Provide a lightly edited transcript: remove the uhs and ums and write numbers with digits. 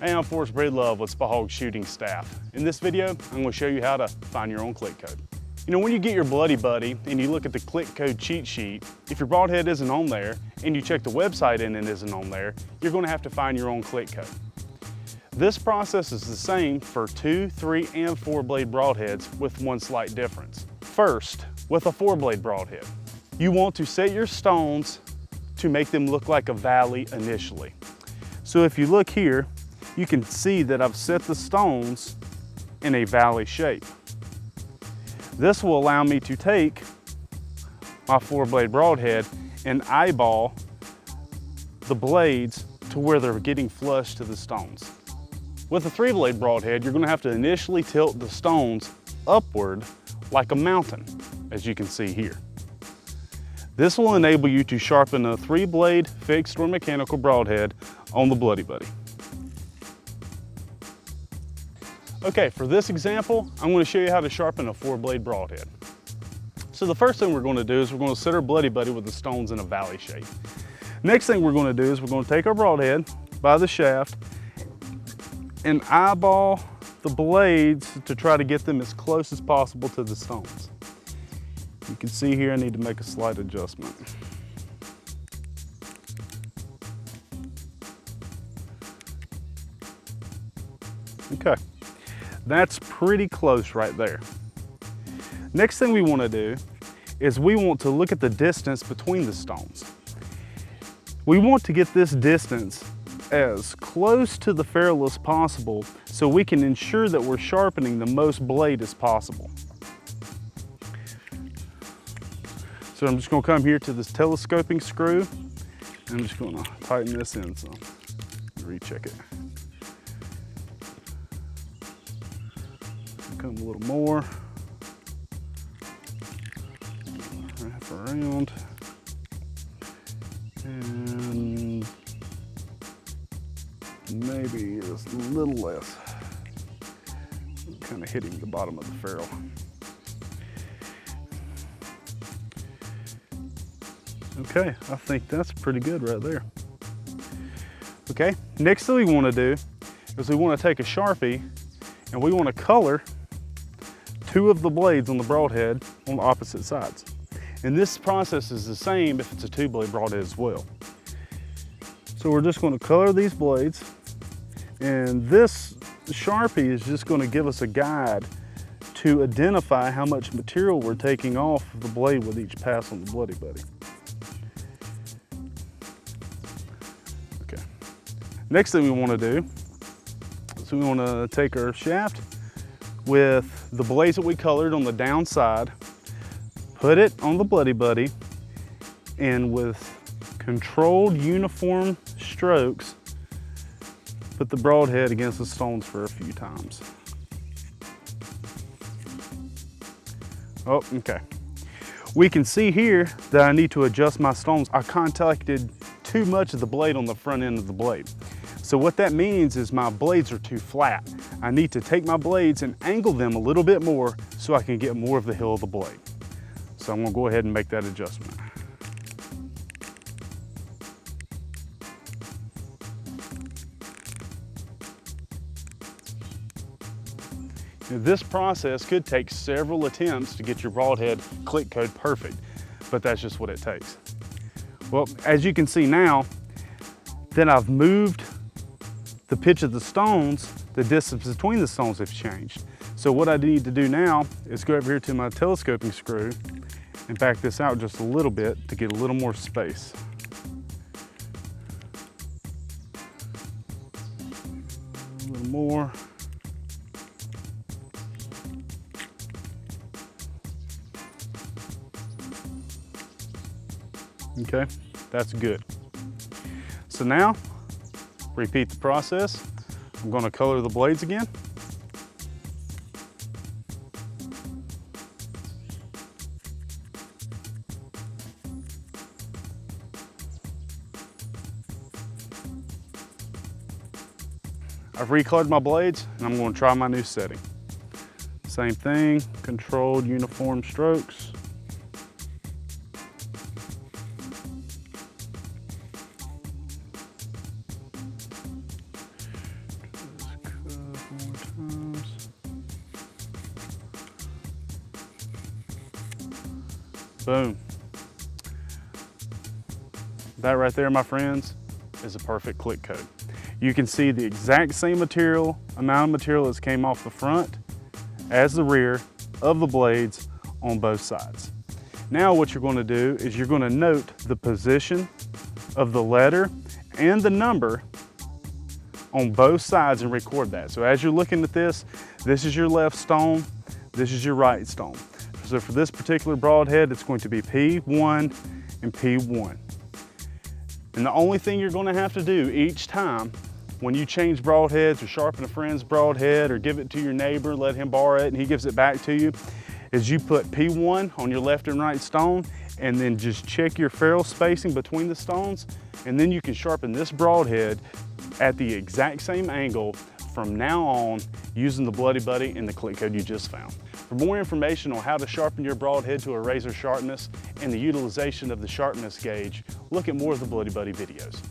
Hey, I'm Forrest Breedlove with Hogg Shooting Staff. In this video, I'm going to show you how to find your own click code. You know, when you get your Bloody Buddy and you look at the click code cheat sheet, if your broadhead isn't on there and you check the website and it isn't on there, you're going to have to find your own click code. This process is the same for 2, 3, and 4 blade broadheads with one slight difference. First, with a 4 blade broadhead, you want to set your stones to make them look like a valley initially. So if you look here, you can see that I've set the stones in a valley shape. This will allow me to take my 4 blade broadhead and eyeball the blades to where they're getting flush to the stones. With a 3 blade broadhead, you're going to have to initially tilt the stones upward like a mountain, as you can see here. This will enable you to sharpen a 3 blade fixed or mechanical broadhead on the Bloody Buddy. Okay, for this example, I'm going to show you how to sharpen a 4 blade broadhead. So the first thing we're going to do is we're going to set our Bloody Buddy with the stones in a valley shape. Next thing we're going to do is we're going to take our broadhead by the shaft and eyeball the blades to try to get them as close as possible to the stones. You can see here I need to make a slight adjustment. Okay. That's pretty close right there. Next thing we want to do is we want to look at the distance between the stones. We want to get this distance as close to the ferrule as possible so we can ensure that we're sharpening the most blade as possible. So I'm just going to come here to this telescoping screw and I'm just going to tighten this in some. Recheck it. Come a little more, wrap around, and maybe just a little less. Kind of hitting the bottom of the ferrule. Okay, I think that's pretty good right there. Okay, next thing we want to do is we want to take a Sharpie and we want to color 2 of the blades on the broadhead on the opposite sides. And this process is the same if it's a 2 blade broadhead as well. So we're just going to color these blades, and this Sharpie is just going to give us a guide to identify how much material we're taking off the blade with each pass on the Bloody Buddy. Okay. Next thing we want to do is we want to take our shaft with the blades that we colored on the downside, put it on the Bloody Buddy, and with controlled uniform strokes, put the broadhead against the stones for a few times. Oh, okay. We can see here that I need to adjust my stones. I contacted too much of the blade on the front end of the blade. So what that means is my blades are too flat. I need to take my blades and angle them a little bit more so I can get more of the heel of the blade. So I'm gonna go ahead and make that adjustment. Now, this process could take several attempts to get your broadhead click code perfect, but that's just what it takes. Well, as you can see now, then I've moved the pitch of the stones, the distance between the stones have changed. So what I need to do now is go over here to my telescoping screw and back this out just a little bit to get a little more space. A little more. Okay, that's good. So now, repeat the process. I'm going to color the blades again. I've recolored my blades and I'm going to try my new setting. Same thing, controlled uniform strokes. Boom. That right there, my friends, is a perfect click code. You can see the exact same amount of material that came off the front as the rear of the blades on both sides. Now what you're going to do is you're going to note the position of the letter and the number on both sides and record that. So as you're looking at this is your left stone, this is your right stone. So for this particular broadhead, it's going to be P1 and P1. And the only thing you're going to have to do each time when you change broadheads or sharpen a friend's broadhead or give it to your neighbor, let him borrow it and he gives it back to you, is you put P1 on your left and right stone and then just check your ferrule spacing between the stones, and then you can sharpen this broadhead at the exact same angle from now on using the Bloody Buddy and the click code you just found. For more information on how to sharpen your broadhead to a razor sharpness and the utilization of the sharpness gauge, look at more of the Bloody Buddy videos.